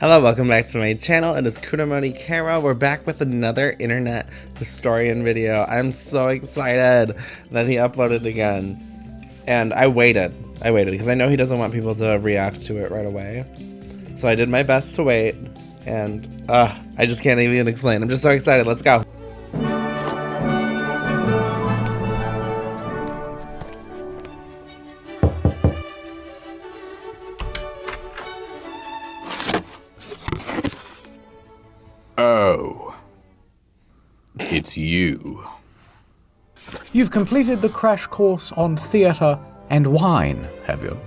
Hello, welcome back to my channel. It is Kuramoni Kara. We're back with another internet historian video. I'm so excited that he uploaded again. And I waited because I know he doesn't want people to react to it right away. So I did my best to wait, and I just can't even explain. I'm just so excited. Let's go. Oh, it's you. You've completed the crash course on theatre and wine, have you?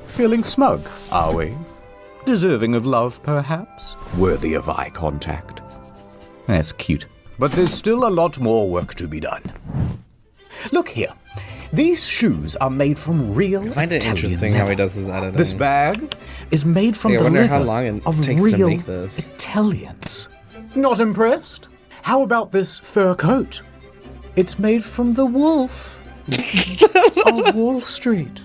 Feeling smug, are we? Deserving of love, perhaps? Worthy of eye contact? That's cute. But there's still a lot more work to be done. Look here. These shoes are made from real I find it Italian interesting leather. how he does his editing. This bag is made from I the wonder leather how long it of takes real to make this. Italians. Not impressed? How about this fur coat? It's made from the wolf of Wall Street.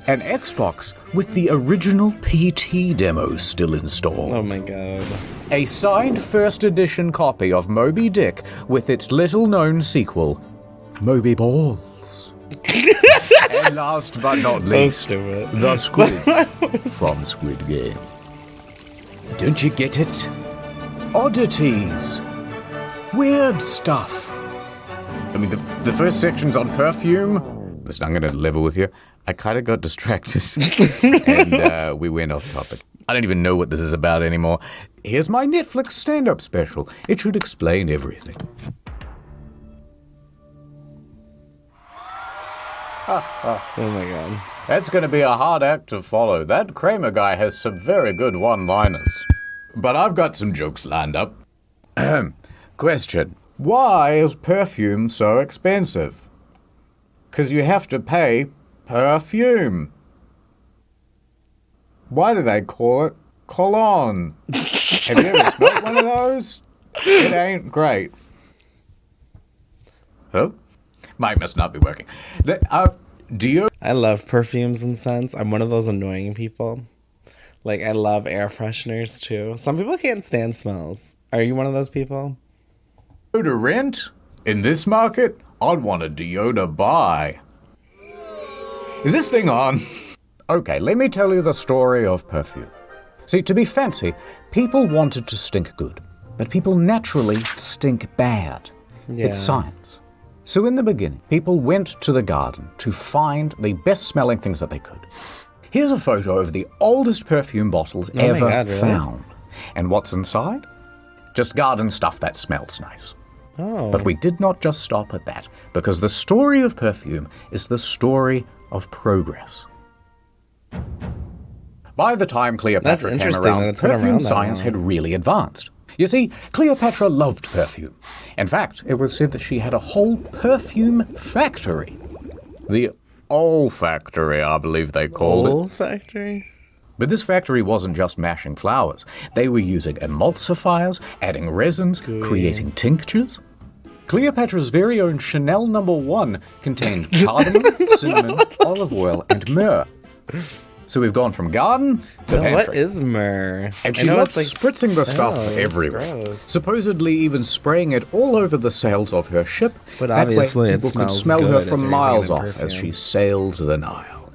An Xbox with the original PT demo still installed. Oh my god. A signed first edition copy of Moby Dick with its little-known sequel, Moby Balls. And last but not least, stupid. the squid from Squid Game. Don't you get it? Oddities. Weird stuff. I mean, the first section's on perfume. Listen, I'm going to level with you. I kind of got distracted, and we went off topic. I don't even know what this is about anymore. Here's my Netflix stand-up special. It should explain everything. Oh my god. That's going to be a hard act to follow. That Kramer guy has some very good one-liners. But I've got some jokes lined up. Question. Why is perfume so expensive? 'Cause you have to pay perfume. Why do they call it cologne? Have you ever smelled one of those? It ain't great. Huh? Mic must not be working. Do you... I love perfumes and scents. I'm one of those annoying people. Like, I love air fresheners too. Some people can't stand smells. Are you one of those people? Deodorant? In this market, I'd want a deodor buy. Is this thing on? Okay, let me tell you the story of perfume. See, to be fancy, people wanted to stink good, but people naturally stink bad. Yeah. It's science. So in the beginning, people went to the garden to find the best-smelling things that they could. Here's a photo of the oldest perfume bottles ever really? found. And what's inside? Just garden stuff that smells nice. Oh. But we did not just stop at that, because the story of perfume is the story of progress. By the time Cleopatra came around, perfume science had really advanced. You see, Cleopatra loved perfume. In fact, it was said that she had a whole perfume factory. The olfactory, I believe they called it. Olfactory? But this factory wasn't just mashing flowers. They were using emulsifiers, adding resins, creating tinctures. Cleopatra's very own Chanel No. 1 contained cardamom, cinnamon, olive oil, and myrrh. So we've gone from garden to pantry. What is myrrh? And she loved spritzing the stuff everywhere. Gross. Supposedly even spraying it all over the sails of her ship. But that obviously way it people could smells smell good her if from they're miles using it in off as she perfume. sailed the Nile.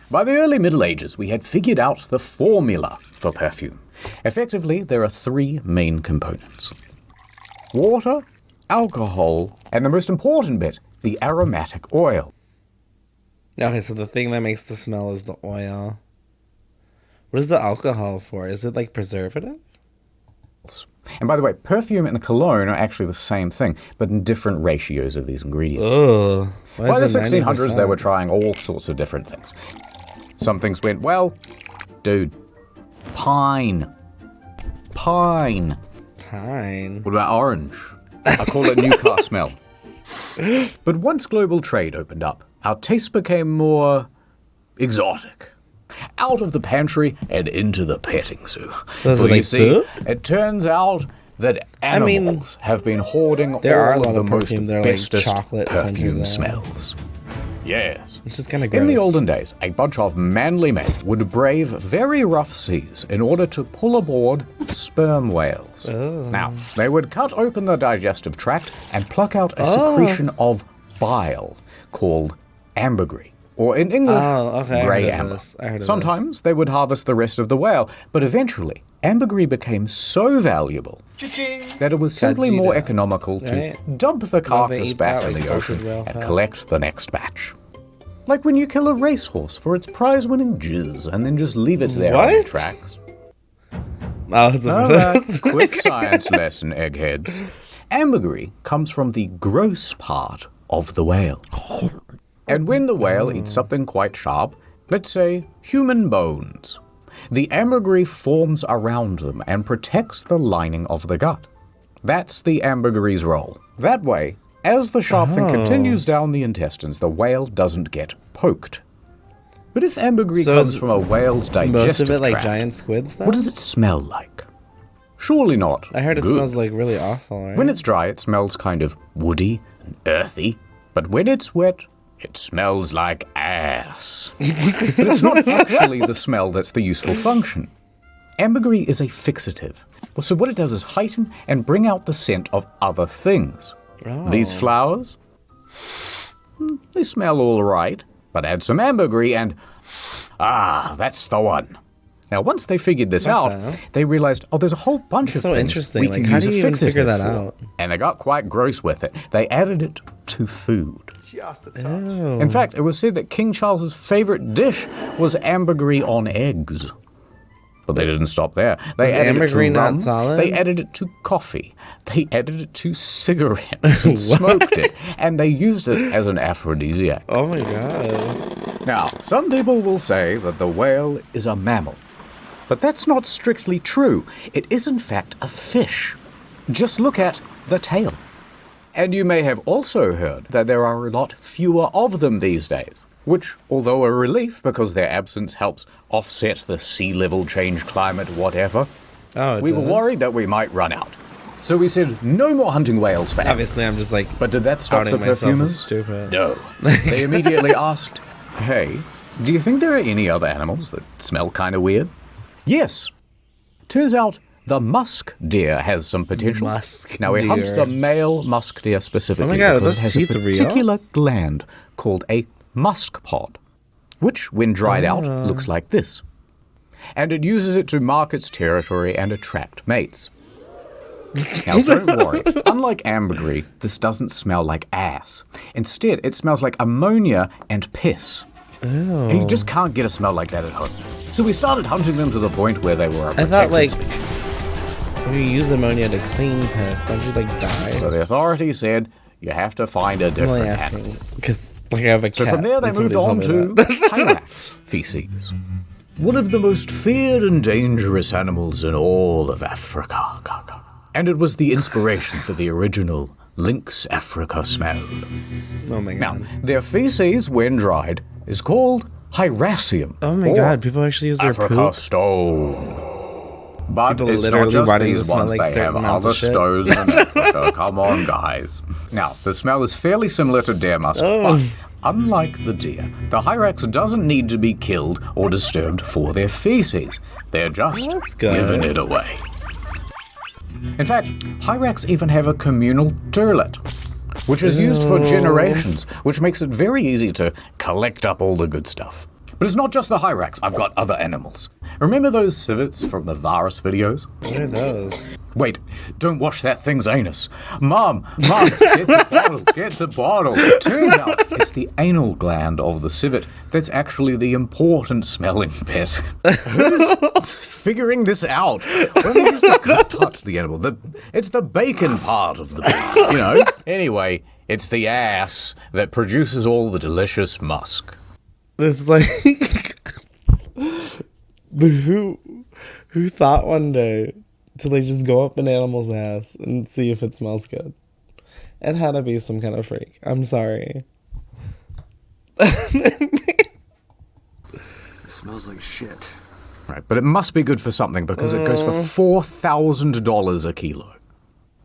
By the early Middle Ages, we had figured out the formula for perfume. Effectively, there are three main components: water, alcohol, and the most important bit, the aromatic oil. Okay, so the thing that makes the smell is the oil. What is the alcohol for? Is it like preservative? And by the way, perfume and cologne are actually the same thing, but in different ratios of these ingredients. Ugh. By the 1600s, they were trying all sorts of different things. Some things went well. Dude, pine. Pine. Pine. What about orange? I call it new car smell. But once global trade opened up, our tastes became more exotic. Out of the pantry and into the petting zoo. So is it Well, like you see, poop? it turns out that animals have been hoarding there are all a lot of the of most perfume that are like bestest chocolate perfume scented, smells. Yes. It's just kind of gross. In the olden days, a bunch of manly men would brave very rough seas in order to pull aboard sperm whales. Now, they would cut open the digestive tract and pluck out a secretion of bile called ambergris, or in English, grey amber. Sometimes they would harvest the rest of the whale, but eventually, ambergris became so valuable that it was simply more economical to dump the carcass back in the ocean and collect the next batch. Like when you kill a racehorse for its prize-winning jizz and then just leave it there on the tracks. Quick science lesson, eggheads. Ambergris comes from the gross part of the whale. And when the whale eats something quite sharp, let's say human bones, the ambergris forms around them and protects the lining of the gut. That's the ambergris' role. That way, as the sharp thing continues down the intestines, the whale doesn't get poked. But if ambergris comes from a whale's digestive most of it like tract, giant squids, though? what does it smell like? Surely not. I heard it good. smells like really awful, right? When it's dry, it smells kind of woody and earthy. But when it's wet, it smells like ass. But it's not actually the smell that's the useful function. Ambergris is a fixative. Well, so what it does is heighten and bring out the scent of other things. These flowers, they smell all right, but add some ambergris and, that's the one. Now, once they figured this out, they realized, there's a whole bunch of things interesting. we Like, can how use do a you even fixative figure that for. out? And they got quite gross with it. They added it to food. Just a touch. In fact, it was said that King Charles's favorite dish was ambergris on eggs. But they didn't stop there. They added it to ambergris not rum. solid? They added it to coffee. They added it to cigarettes and smoked it. And they used it as an aphrodisiac. Oh my god. Now, some people will say that the whale is a mammal. But that's not strictly true. It is in fact a fish. Just look at the tail. And you may have also heard that there are a lot fewer of them these days, which, although a relief because their absence helps offset the sea level change, climate, whatever, we were worried that we might run out. So we said, no more hunting whales for Obviously, I'm just like. But did that stop the outing myself as perfumers? stupid. No. They immediately asked, hey, do you think there are any other animals that smell kind of weird? Yes. Turns out the musk deer has some potential. Now, it hunts the male musk deer specifically because it has a particular gland called a musk pod, which, when dried out, looks like this. And it uses it to mark its territory and attract mates. Now, don't worry. Unlike ambergris, this doesn't smell like ass. Instead, it smells like ammonia and piss. And you just can't get a smell like that at home. So we started hunting them to the point where they were a protected I thought, like, species. if you use ammonia to clean piss, don't you, like, die? So the authorities said, you have to find a different animal. Because, like, I have a cat. So from there, they moved on to hyrax feces. One of the most feared and dangerous animals in all of Africa. And it was the inspiration for the original Lynx Africa smell. Oh my god. Now, their feces, when dried, is called hyraceum. Oh my god, people actually use their Africa poop? stone. But People it's not literally just wanting to these smell ones, like they certain have amounts other of shit. stones in Africa. Come on, guys. Now, the smell is fairly similar to deer musk, but unlike the deer, the hyrax doesn't need to be killed or disturbed for their feces. They're just That's good. giving it away. In fact, hyrax even have a communal toilet, which is used for generations, which makes it very easy to collect up all the good stuff. But it's not just the hyrax, I've got other animals. Remember those civets from the Varus videos? What are those? Wait, don't wash that thing's anus. Mom, get the bottle, get the bottle. Turns out it's the anal gland of the civet that's actually the important smelling bit. Who's figuring this out? When they use the touch the animal, it's the bacon part of the beak, you know? Anyway, it's the ass that produces all the delicious musk. It's like who thought one day to like just go up an animal's ass and see if it smells good? It had to be some kind of freak. I'm sorry. It smells like shit. Right, but it must be good for something because it goes for $4,000 a kilo.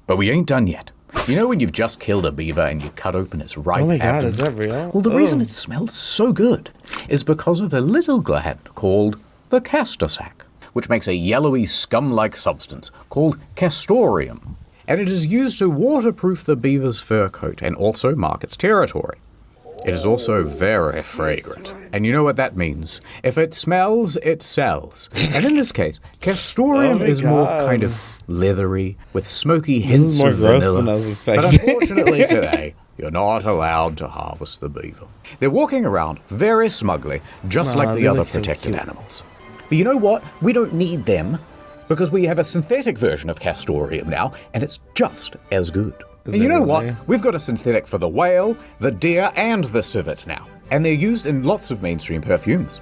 But we ain't done yet. You know when you've just killed a beaver and you cut open its right Oh my god, abdomen? is that real? Well, the reason it smells so good is because of a little gland called the castor sac, which makes a yellowy scum-like substance called castoreum. And it is used to waterproof the beaver's fur coat and also mark its territory. It is also very fragrant. And you know what that means. If it smells, it sells. And in this case, castoreum is more kind of leathery, with smoky hints more of gross vanilla. than I was But expecting. unfortunately today, you're not allowed to harvest the beaver. They're walking around very smugly, just like the they other look so protected cute. animals. But you know what? We don't need them, because we have a synthetic version of castoreum now, and it's just as good. And you know what? really? We've got a synthetic for the whale, the deer, and the civet now. And they're used in lots of mainstream perfumes.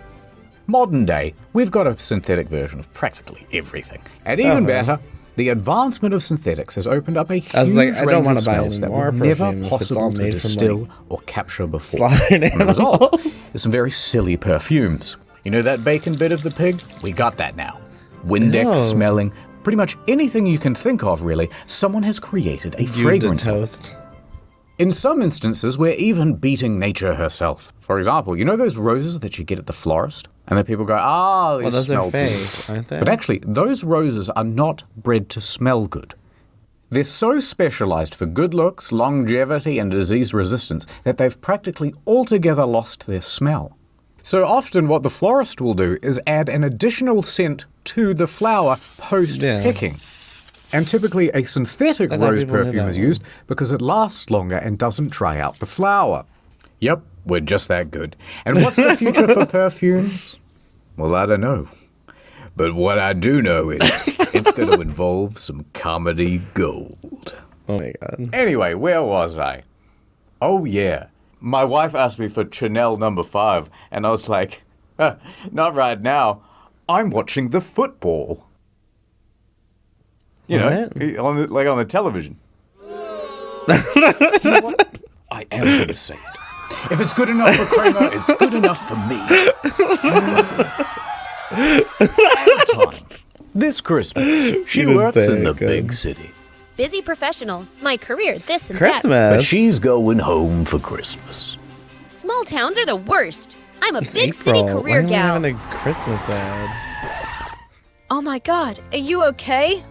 Modern day, we've got a synthetic version of practically everything. And even better, the advancement of synthetics has opened up a huge I was like, I don't range wanna of buy smells any that more were never perfume if it's all possible to made from, distill like, or capture before. slaughtered And the result animals. is some very silly perfumes. You know that bacon bit of the pig? We got that now. Windex Ew. smelling, pretty much anything you can think of, really, someone has created a fragrance of it. toast. In some instances, we're even beating nature herself. For example, you know those roses that you get at the florist? And then people go, they Well, those smell are good. fake, aren't they? But actually, those roses are not bred to smell good. They're so specialized for good looks, longevity, and disease resistance that they've practically altogether lost their smell. So often what the florist will do is add an additional scent to the flower post-picking. And typically a synthetic I thought rose people knew perfume that is one. used because it lasts longer and doesn't dry out the flower. Yep, we're just that good. And what's the future for perfumes? Well, I don't know. But what I do know is it's going to involve some comedy gold. Oh my god. Anyway, where was I? Oh, yeah. My wife asked me for Chanel No. 5, and I was like, not right now. I'm watching the football. You know, on the television. You know what? I am going to say it. If it's good enough for Kramer, it's good enough for me. Time. This Christmas, she didn't works say in the it good. big city. Busy professional. My career, this and But Christmas. she's going home for Christmas. that. Small towns are the worst. I'm a It's big April. city career Why am I gal. having a Christmas ad? Oh my god, are you okay?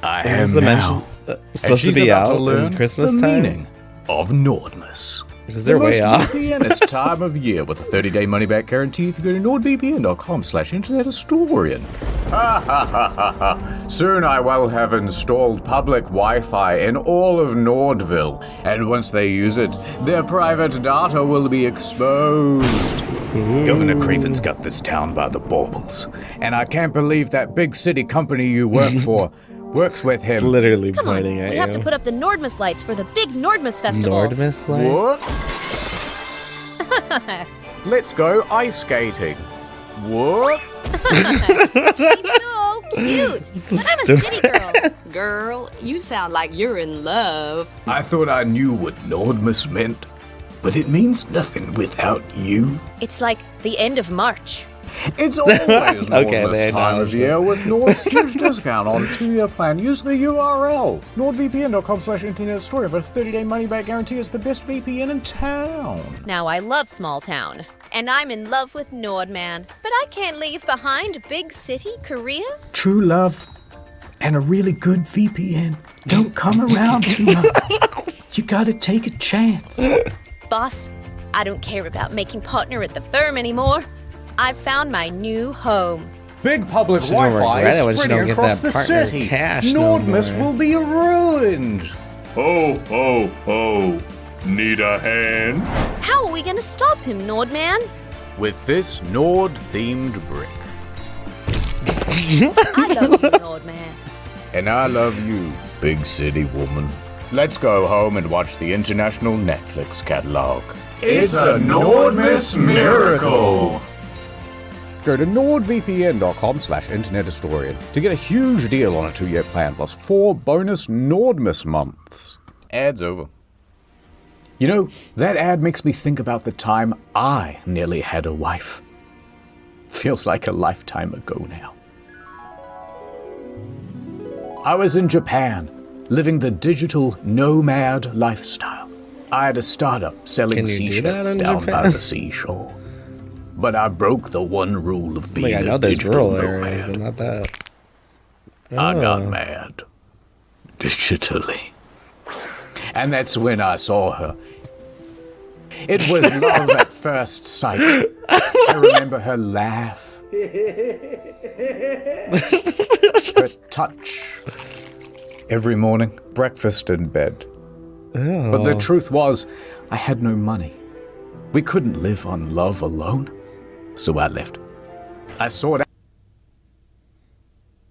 I Is am the now. mention And supposed to she's be about to out learn in Christmas the time? meaning of Nordmas. Because they're the way most off. VPNist time of year with a 30-day money-back guarantee if you go to nordvpn.com/internethistorian. Ha ha ha ha ha. Soon I will have installed public Wi-Fi in all of Nordville, and once they use it, their private data will be exposed. Governor Craven's got this town by the baubles, and I can't believe that big city company you work for works with him. Literally Come on, pointing at we you. have to put up the Nordmas lights for the big Nordmas festival. Nordmas light? What? Let's go ice skating. What? He's so cute. But I'm a city girl. Girl, you sound like you're in love. I thought I knew what Nordmas meant, but it means nothing without you. It's like the end of March. It's always Okay, Nordmas they time of acknowledged year with Nord's huge discount on a 2-year plan. Use the URL, nordvpn.com/internetstory for a 30-day money-back guarantee. It's the best VPN in town. Now I love small town. And I'm in love with Nordman. But I can't leave behind big city Korea. True love and a really good VPN don't come around too much. You gotta take a chance. Boss, I don't care about making partner at the firm anymore. I've found my new home. Big public She's gonna Wi-Fi regret it when is she spreading don't get across that the partner city. cash no Nordmas more. will be ruined. Ho, ho, ho. Need a hand? How are we gonna stop him, Nordman? With this Nord-themed brick. I love you, Nordman. And I love you, big city woman. Let's go home and watch the international Netflix catalog. It's a Nordmas miracle! Go to nordvpn.com/internethistorian to get a huge deal on a 2-year plan plus 4 bonus Nordmas months. Ad's over. You know, that ad makes me think about the time I nearly had a wife. Feels like a lifetime ago now. I was in Japan, living the digital nomad lifestyle. I had a startup selling Can you do that seashells in down Japan? by the seashore. But I broke the one rule of being Like, I know a there's digital rural areas, nomad. but not that. I got Oh. mad. Digitally. And that's when I saw her. It was love at first sight. I remember her laugh. Her touch. Every morning, breakfast in bed. Oh. But the truth was, I had no money. We couldn't live on love alone. So I left. I sought out.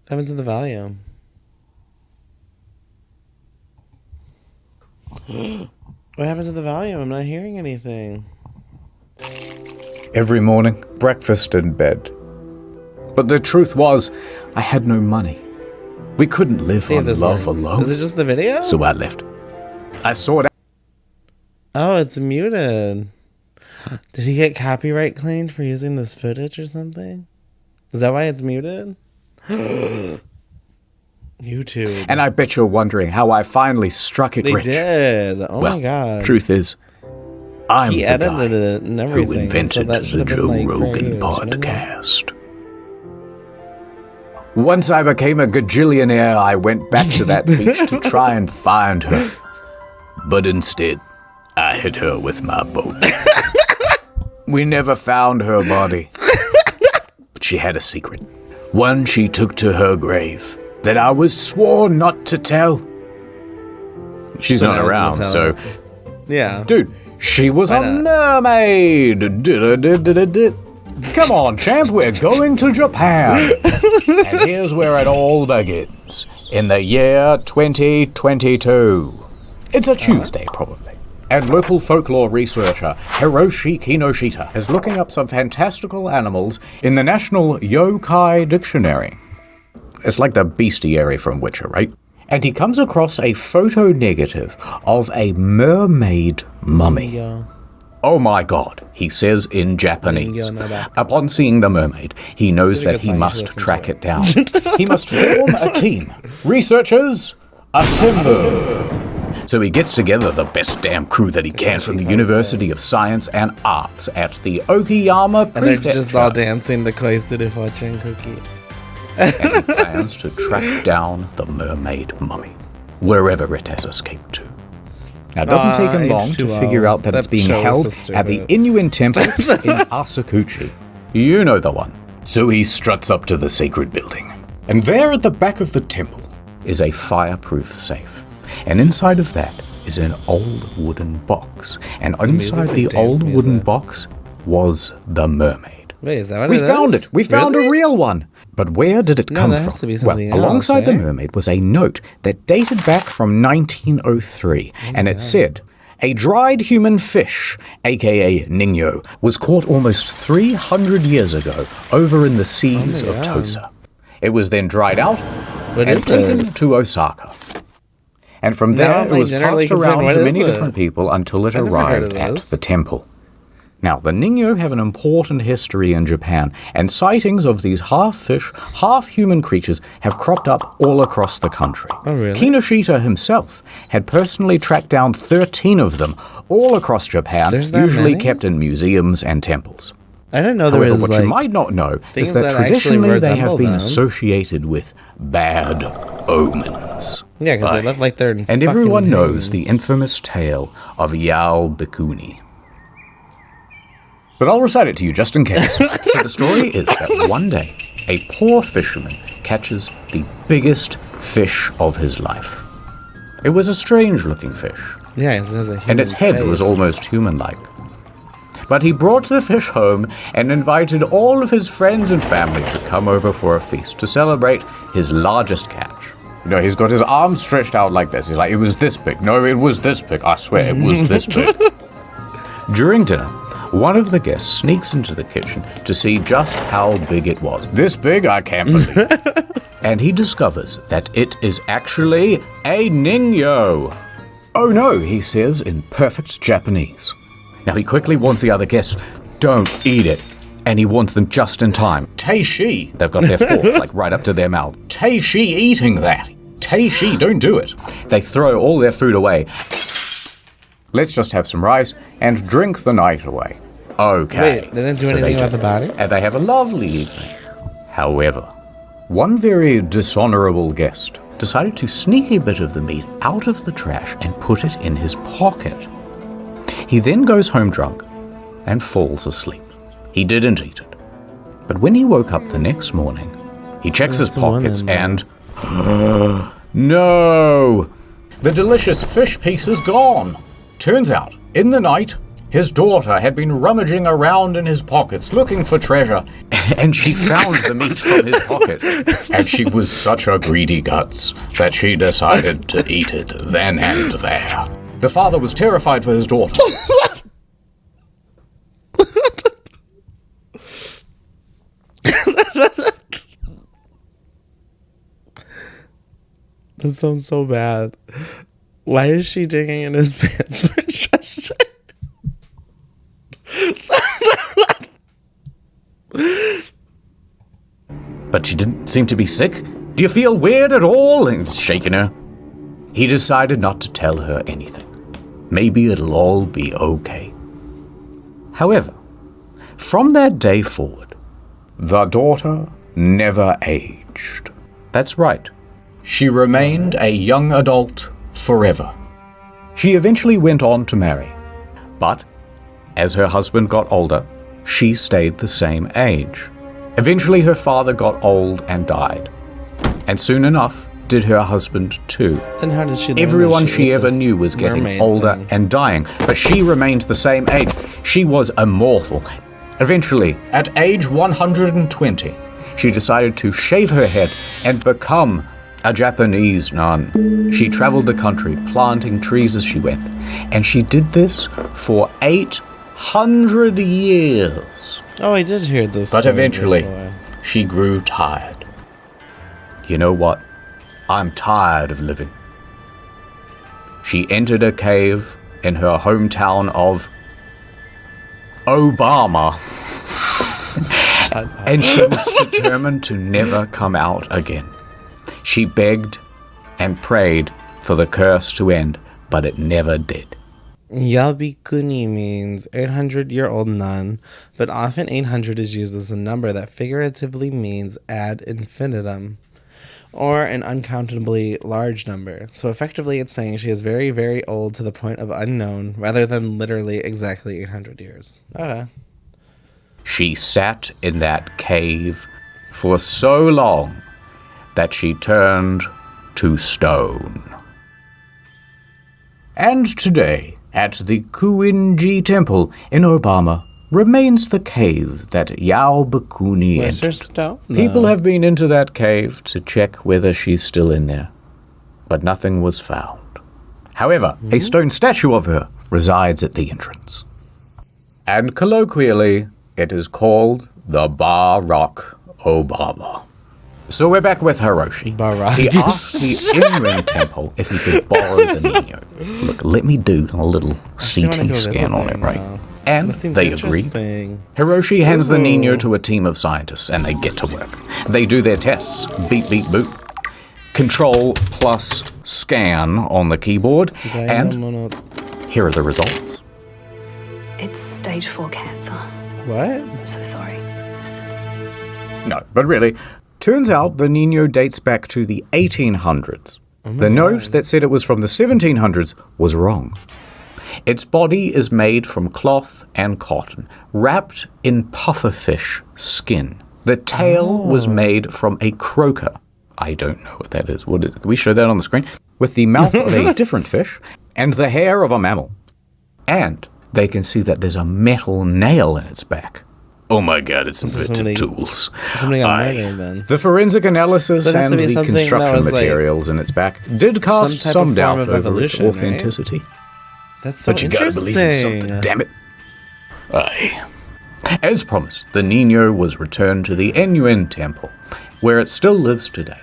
What happened to the volume? What happened to the volume? I'm not hearing anything. Every morning, breakfast in bed. But the truth was, I had no money. We couldn't live See if on this love works. alone. Is it just the video? So I left. I sought out. Oh, it's muted. Did he get copyright claimed for using this footage or something? Is that why it's muted? YouTube. And I bet you're wondering how I finally struck it They rich. did. Oh Well, my god. truth is, I'm He the edited guy it and everything. who so invented that should the have been Joe like fair Rogan use, shouldn't it? podcast. Once I became a gajillionaire, I went back to that beach to try and find her. But instead, I hit her with my boat. We never found her body. But she had a secret. One she took to her grave that I was sworn not to tell. She's So not now he's gonna around, tell so... her. Yeah. Dude, she was Why a not? mermaid. Come on, champ, we're going to Japan. And here's where it all begins. In the year 2022. It's a Tuesday, probably. And local folklore researcher Hiroshi Kinoshita is looking up some fantastical animals in the National Yokai Dictionary. It's like the bestiary from Witcher, right? And he comes across a photo negative of a mermaid mummy. Yeah. Oh my god, he says in Japanese. Yeah, no, that- Upon seeing the mermaid, he knows Such a that good he song, you must should listen track to it down. He must form a team. Researchers, assemble. So he gets together the best damn crew that he can from the University of Science and Arts at the Okayama And they're Prefecture. just all dancing the Koisuru fortune cookie. And he plans to track down the mermaid mummy, wherever it has escaped to. Now, it doesn't take him long to H2O. figure out that it's That being show is held so at the stupid. Inuin Temple in Asakuchi. You know the one. So he struts up to the sacred building. And there at the back of the temple is a fireproof safe. And inside of that is an old wooden box. And inside like the dance old wooden music. box was the mermaid. Wait, is that what We it found is? it. We found Really? a real one. But where did it No, come that from? has to be something well, else, alongside the right? mermaid was a note that dated back from 1903, and it said, "A dried human fish, aka Ningyo, was caught almost 300 years ago over in the seas of God. Tosa. It was then dried out What and is taken it? to Osaka. And from Now there, I'm, it like, was generally passed concerned, around what to is many it? different people until it I've never heard arrived of at this. the temple. Now, the Ningyo have an important history in Japan, and sightings of these half-fish, half-human creatures have cropped up all across the country. Oh, really? Kinoshita himself had personally tracked down 13 of them all across Japan, There's that usually many? kept in museums and temples. I didn't know there However, was what like. you might not know things is that that actually traditionally they have resemble been them. associated with bad omens. Yeah, because they Aye. look like they're in And everyone fucking knows things. the infamous tale of Yao Bikuni. But I'll recite it to you just in case. So the story is that one day, a poor fisherman catches the biggest fish of his life. It was a strange-looking fish, Yeah, it has a and human its head was face. almost human-like. But he brought the fish home and invited all of his friends and family to come over for a feast to celebrate his largest catch. You know, he's got his arms stretched out like this. He's like, it was this big. No, it was this big. I swear, it was this big. During dinner, one of the guests sneaks into the kitchen to see just how big it was. This big? I can't believe. And he discovers that it is actually a Ningyo. Oh no, he says in perfect Japanese. Now he quickly warns the other guests, don't eat it. And he warns them just in time. Teishi! They've got their fork like right up to their mouth. Teishi eating that. Teishi, don't do it. They throw all their food away. Let's just have some rice and drink the night away. Okay. Wait, they didn't do anything about the body? And they have a lovely evening. However, one very dishonorable guest decided to sneak a bit of the meat out of the trash and put it in his pocket. He then goes home drunk and falls asleep. He didn't eat it. But when he woke up the next morning, he checks his pockets and... No! The delicious fish piece is gone. Turns out, in the night, his daughter had been rummaging around in his pockets looking for treasure, and she found the meat from his pocket. And she was such a greedy guts that she decided to eat it then and there. The father was terrified for his daughter. That sounds so bad. Why is she digging in his pants for treasure? But she didn't seem to be sick. Do you feel weird at all? And he's shaking her. He decided not to tell her anything. Maybe it'll all be okay. However, from that day forward, the daughter never aged. That's right. She remained a young adult forever. She eventually went on to marry. But as her husband got older, she stayed the same age. Eventually her father got old and died. And soon enough did her husband too. Then how did she learn Everyone that she ate ever this knew was getting mermaid older thing? and dying, but she remained the same age. She was immortal. Eventually, at age 120, she decided to shave her head and become a Japanese nun. She traveled the country planting trees as she went, and she did this for 800 years. Oh, I did hear this. But story eventually, before. she grew tired. You know what? I'm tired of living. She entered a cave in her hometown of Obama. And she was determined to never come out again. She begged and prayed for the curse to end, but it never did. Yabikuni means 800-year-old nun, but often 800 is used as a number that figuratively means ad infinitum, or an uncountably large number. So effectively it's saying she is very, very old to the point of unknown, rather than literally exactly 800 years. Okay. She sat in that cave for so long that she turned to stone. And today, at the Kuinji Temple in Obama, remains the cave that Yao Bakuni Where's her entered. stone? People though? have been into that cave to check whether she's still in there, but nothing was found. However, a stone statue of her resides at the entrance. And colloquially, it is called the Barack Obama. So we're back with Hiroshi. Barack. He asked the Inrin Temple if he could borrow the Nino. Look, let me do a little Actually, I wanna CT go scan on visit it, right? now. And That seems they agreed. interesting. Hiroshi hands the Ooh. Nino to a team of scientists, and they get to work. They do their tests. Beep, beep, boop. Control plus scan on the keyboard. And here are the results. It's stage 4 cancer. What? I'm so sorry. No, but really, turns out the Nino dates back to the 1800s. The note that said it was from the 1700s was wrong. Its body is made from cloth and cotton, wrapped in pufferfish skin. The tail was made from a croaker. I don't know what that is. Can we show that on the screen? With the mouth of a different fish and the hair of a mammal. And they can see that there's a metal nail in its back. Oh my god, it's invented tools. Somebody got murdered then. The forensic analysis That has and to be the something that construction was, like, materials in its back did cast some type some of doubt form of over its evolution, right? authenticity. That's so But you gotta believe in something, interesting. damn it. Aye. As promised, the Nino was returned to the Inrin Temple, where it still lives today.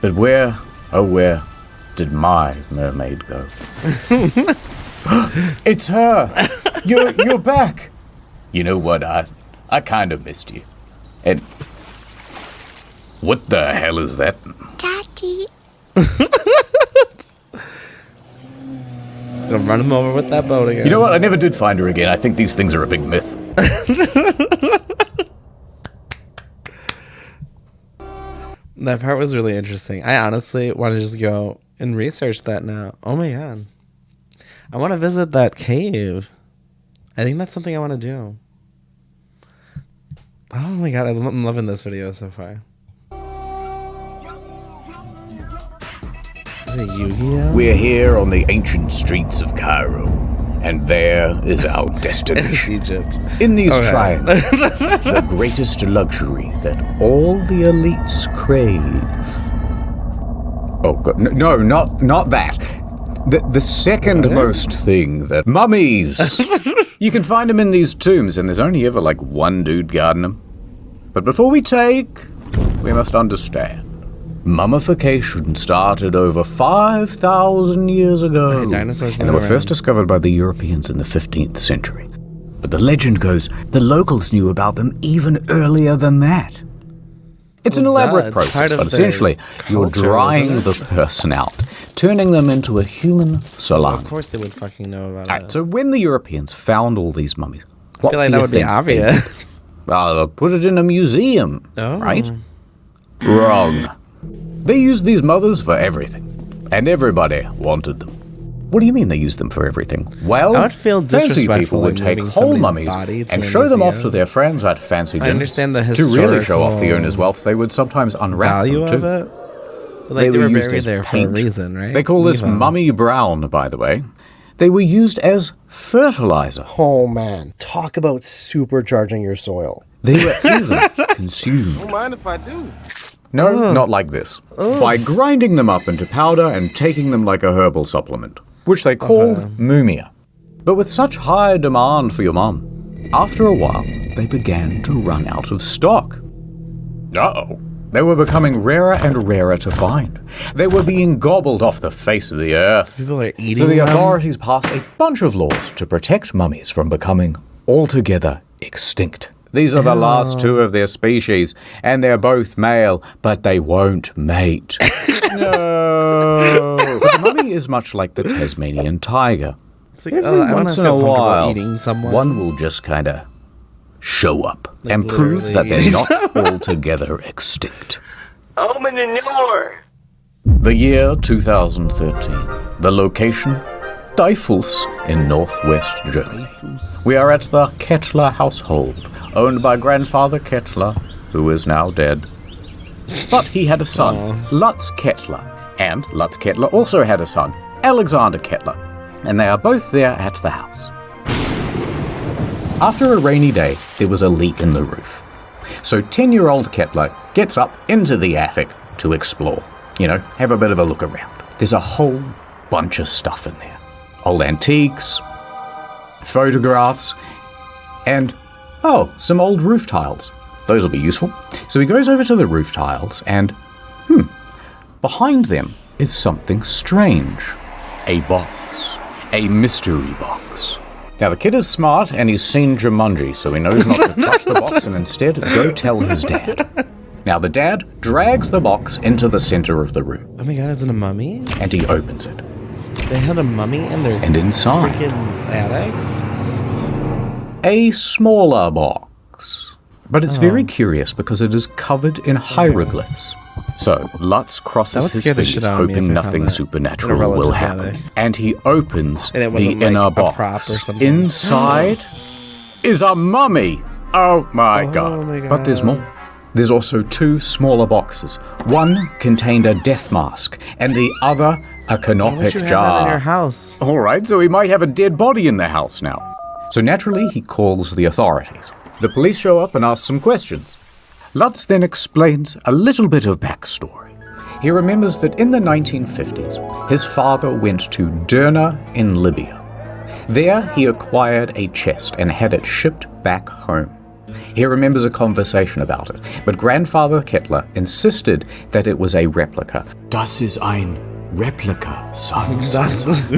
But where, oh where, did my mermaid go? It's her! You're back! You know what, I kind of missed you. And what the hell is that? Daddy. Gonna run him over with that boat again. You know what? I never did find her again. I think these things are a big myth. That part was really interesting. I honestly want to just go and research that now. Oh my god. I want to visit that cave. I think that's something I want to do. Oh my god, I'm loving this video so far. Is it Yu-Gi-Oh? We're here on the ancient streets of Cairo, and there is our destination. Egypt. In these triangles, the greatest luxury that all the elites crave. Oh god, no, not that. The second most thing that mummies. You can find them in these tombs, and there's only ever like one dude guarding them. But before we must understand. Mummification started over 5,000 years ago, Dinosaurs and they were first discovered by the Europeans in the 15th century. But the legend goes the locals knew about them even earlier than that. It's an elaborate process, but essentially you're drying the person out, turning them into a human salami. Of course they would fucking know about it. So when the Europeans found all these mummies, I feel like that would be obvious. Put it in a museum, right? Wrong. They used these mothers for everything, and everybody wanted them. What do you mean they used them for everything? Well, I would feel fancy disrespectful people would take moving whole somebody's mummies body to and a show them off to museum. their friends at fancy dinners. I understand the To really show off the historical owner's wealth, they would sometimes unwrap value them too. of it. But like they were used buried as there for a paint. reason, right? They call this Leave 'em. mummy brown, by the way. They were used as fertilizer. Oh man, talk about supercharging your soil. They were even consumed. Don't mind if I do. No, not like this. By grinding them up into powder and taking them like a herbal supplement, which they called mumia. But with such high demand for your mum, after a while, they began to run out of stock. Uh-oh. They were becoming rarer and rarer to find. They were being gobbled off the face of the earth. People are eating So the them? authorities passed a bunch of laws to protect mummies from becoming altogether extinct. These are the last two of their species, and they're both male, but they won't mate. No. But the mummy is much like the Tasmanian tiger. It's like, Every I wanna once in feel a comfortable while, eating someone. one will just kind of show up Like and prove that literally. they're not altogether extinct. Open the door. The year 2013. The location? Diefels in northwest Germany. We are at the Kettler household, owned by grandfather Kettler, who is now dead. But he had a son, Lutz Kettler, and Lutz Kettler also had a son, Alexander Kettler, and they are both there at the house. After a rainy day, there was a leak in the roof. So 10-year-old Kettler gets up into the attic to explore, have a bit of a look around. There's a whole bunch of stuff in there. Old antiques, photographs, and, some old roof tiles. Those will be useful. So he goes over to the roof tiles and, behind them is something strange. A box. A mystery box. Now the kid is smart and he's seen Jumanji, so he knows not to touch the box and instead go tell his dad. Now the dad drags the box into the center of the room. Oh my god, is it a mummy? And he opens it. They had a mummy in their And inside, freaking attic? a smaller box. But it's very curious because it is covered in hieroglyphs. So Lutz That crosses would his scare the fingers, shit out of me hoping if I found nothing that supernatural in a will relative's happen. attic. And he opens And it the wasn't, like, inner a box. prop or something. Inside is a mummy. Oh my god. my But there's God. more. There's also two smaller boxes. One contained a death mask, and the other a Why would canopic you have jar. that in your house? All right, so he might have a dead body in the house now. So naturally, he calls the authorities. The police show up and ask some questions. Lutz then explains a little bit of backstory. He remembers that in the 1950s, his father went to Derna in Libya. There, he acquired a chest and had it shipped back home. He remembers a conversation about it, but grandfather Kettler insisted that it was a replica. Das ist ein Replica, son.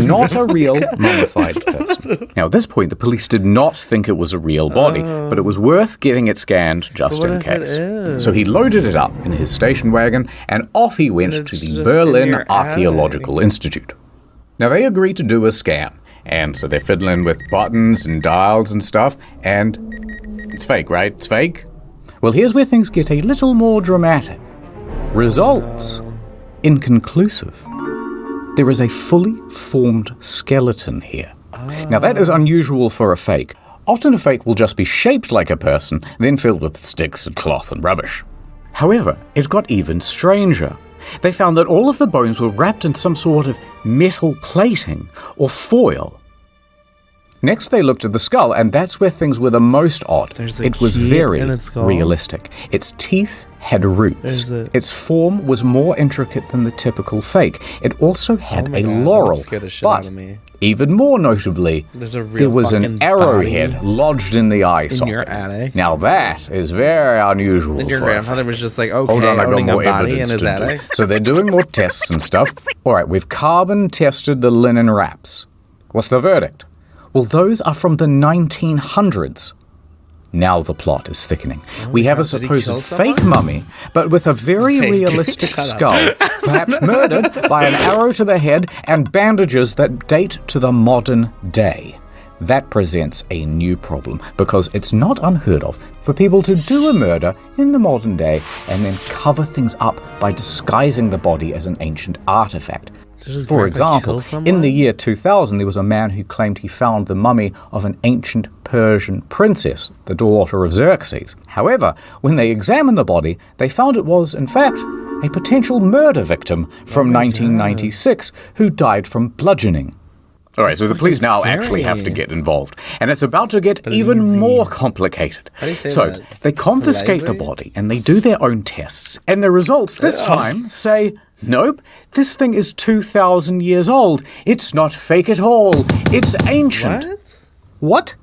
Not a real mummified person. Now, at this point, the police did not think it was a real body, but it was worth getting it scanned just But in what if it case. is? So he loaded it up in his station wagon, and off he went But to it's the just in Berlin your Archaeological Institute. Now, they agreed to do a scan, And so they're fiddling with buttons and dials and stuff, and it's fake, right? It's fake? Well, here's where things get a little more dramatic. Results inconclusive. There is a fully formed skeleton here. Now, that is unusual for a fake. Often a fake will just be shaped like a person, then filled with sticks and cloth and rubbish. However, it got even stranger. They found that all of the bones were wrapped in some sort of metal plating or foil. Next, they looked at the skull, and that's where things were the most odd. It was very realistic. Its teeth had roots. Its form was more intricate than the typical fake. It also had a laurel, but even more notably, there was an arrowhead lodged in the eye socket. In your attic? Now that is very unusual. And your grandfather was just like, okay, hold on, I got owning more a body in evidence his to attic. do. So they're doing more tests and stuff. All right, we've carbon tested the linen wraps. What's the verdict? Well, those are from the 1900s. Now the plot is thickening. We have a supposed fake mummy, but with a very realistic skull, perhaps murdered by an arrow to the head and bandages that date to the modern day. That presents a new problem, because it's not unheard of for people to do a murder in the modern day and then cover things up by disguising the body as an ancient artifact. For example, in the year 2000, there was a man who claimed he found the mummy of an ancient Persian princess, the daughter of Xerxes. However, when they examined the body, they found it was, in fact, a potential murder victim from 1996 who died from bludgeoning. All right, so the police now actually have to get involved, and it's about to get even more complicated. So they confiscate the body, and they do their own tests, and the results this time say, nope, this thing is 2,000 years old. It's not fake at all. It's ancient. What?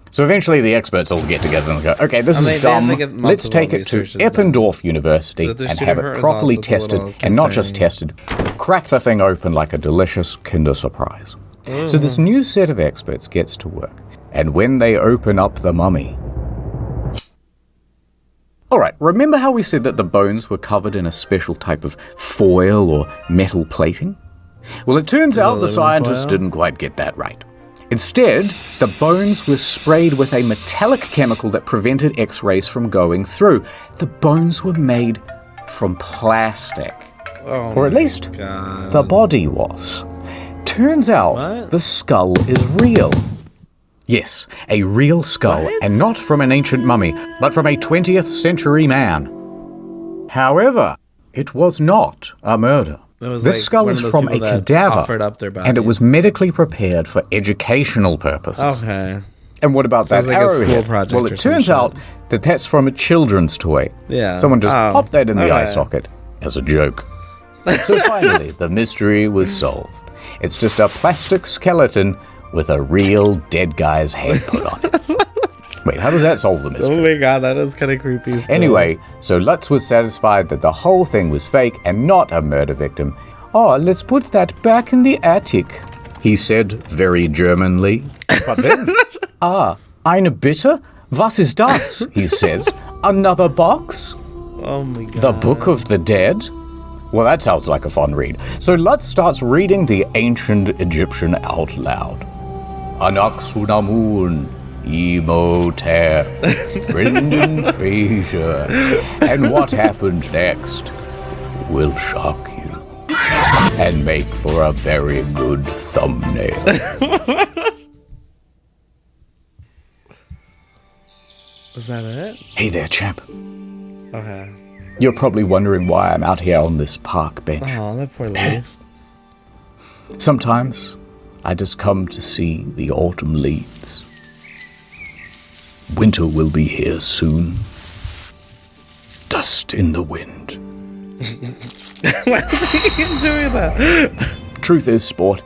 So eventually the experts all get together and go, okay, this is dumb. Let's take it to Eppendorf University and have it properly tested, and not just tested, crack the thing open like a delicious Kinder Surprise. So this new set of experts gets to work, and when they open up the mummy... Alright, remember how we said that the bones were covered in a special type of foil or metal plating? Well, it turns out the scientists didn't quite get that right. Instead, the bones were sprayed with a metallic chemical that prevented X-rays from going through. The bones were made from plastic. Or at least, the body was. Turns out, the skull is real. Yes, a real skull, and not from an ancient mummy, but from a 20th century man. However, it was not a murder. This skull is from a cadaver, and it was medically prepared for educational purposes. Okay. And what about that arrowhead? Well, it turns out that that's from a children's toy. Yeah. Someone just popped that in the eye socket as a joke. So finally, the mystery was solved. It's just a plastic skeleton with a real dead guy's head put on it. Wait, how does that solve the mystery? Oh my god, that is kind of creepy still. Anyway, so Lutz was satisfied that the whole thing was fake and not a murder victim. Oh, let's put that back in the attic, he said very Germanly. But then, eine Bitte? Was ist das? He says. Another box? Oh my god. The Book of the Dead? Well, that sounds like a fun read. So Lutz starts reading the ancient Egyptian out loud. Anaxunamun, Emoter, Brendan Fraser. And what happened next will shock you and make for a very good thumbnail. Is that it? Hey there, champ. Okay. You're probably wondering why I'm out here on this park bench. Oh, that poor lady. Sometimes I just come to see the autumn leaves. Winter will be here soon. Dust in the wind. Why is he doing that? Truth is, sport,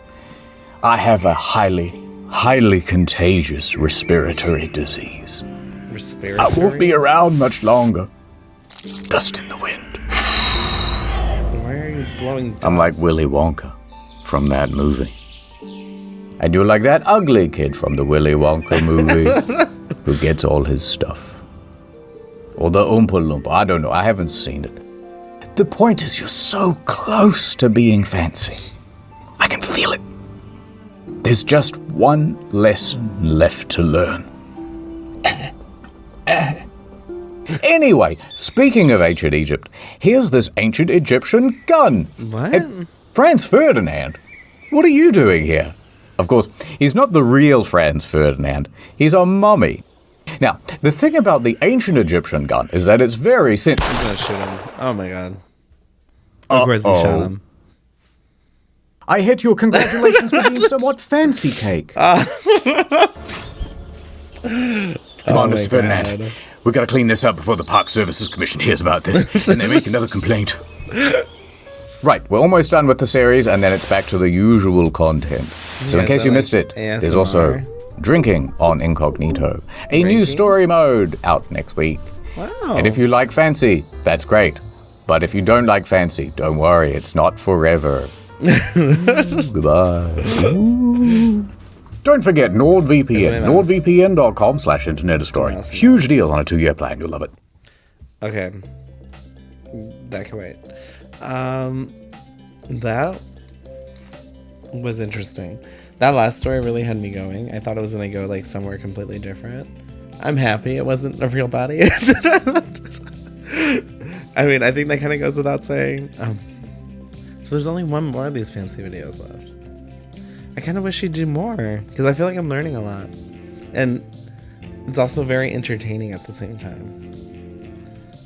I have a highly contagious respiratory disease. Respiratory? I won't be around much longer. Dust in the wind. Why are you blowing dust? I'm like Willy Wonka from that movie. And you're like that ugly kid from the Willy Wonka movie who gets all his stuff. Or the Oompa Loompa. I don't know. I haven't seen it. The point is you're so close to being fancy. I can feel it. There's just one lesson left to learn. Anyway, speaking of ancient Egypt, here's this ancient Egyptian gun. What? Hey, Franz Ferdinand, what are you doing here? Of course, he's not the real Franz Ferdinand. He's a mummy. Now, the thing about the ancient Egyptian gun is that it's very sensitive. I'm gonna shoot him. Oh my god. Of course he shot him. I hit your congratulations for being somewhat fancy cake. Come on, Mr. Ferdinand. We've got to clean this up before the Park Services Commission hears about this, and they make another complaint. Right, we're almost done with the series, and then it's back to the usual content. So in case you missed it, there's also Drinking on Incognito, a new story mode out next week. Wow. And if you like fancy, that's great. But if you don't like fancy, don't worry, it's not forever. Goodbye. Don't forget NordVPN. NordVPN.com/Internet Huge deal on a 2-year plan. You'll love it. Okay. That can wait. That was interesting. That last story really had me going. I thought it was going to go like somewhere completely different. I'm happy it wasn't a real body. I mean, I think that kind of goes without saying. So there's only one more of these fancy videos left. I kind of wish he'd do more because I feel like I'm learning a lot. And it's also very entertaining at the same time.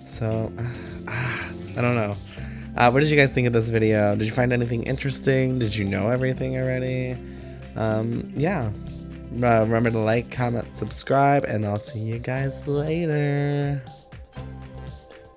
So, I don't know. What did you guys think of this video? Did you find anything interesting? Did you know everything already? Yeah. Remember to like, comment, subscribe, and I'll see you guys later.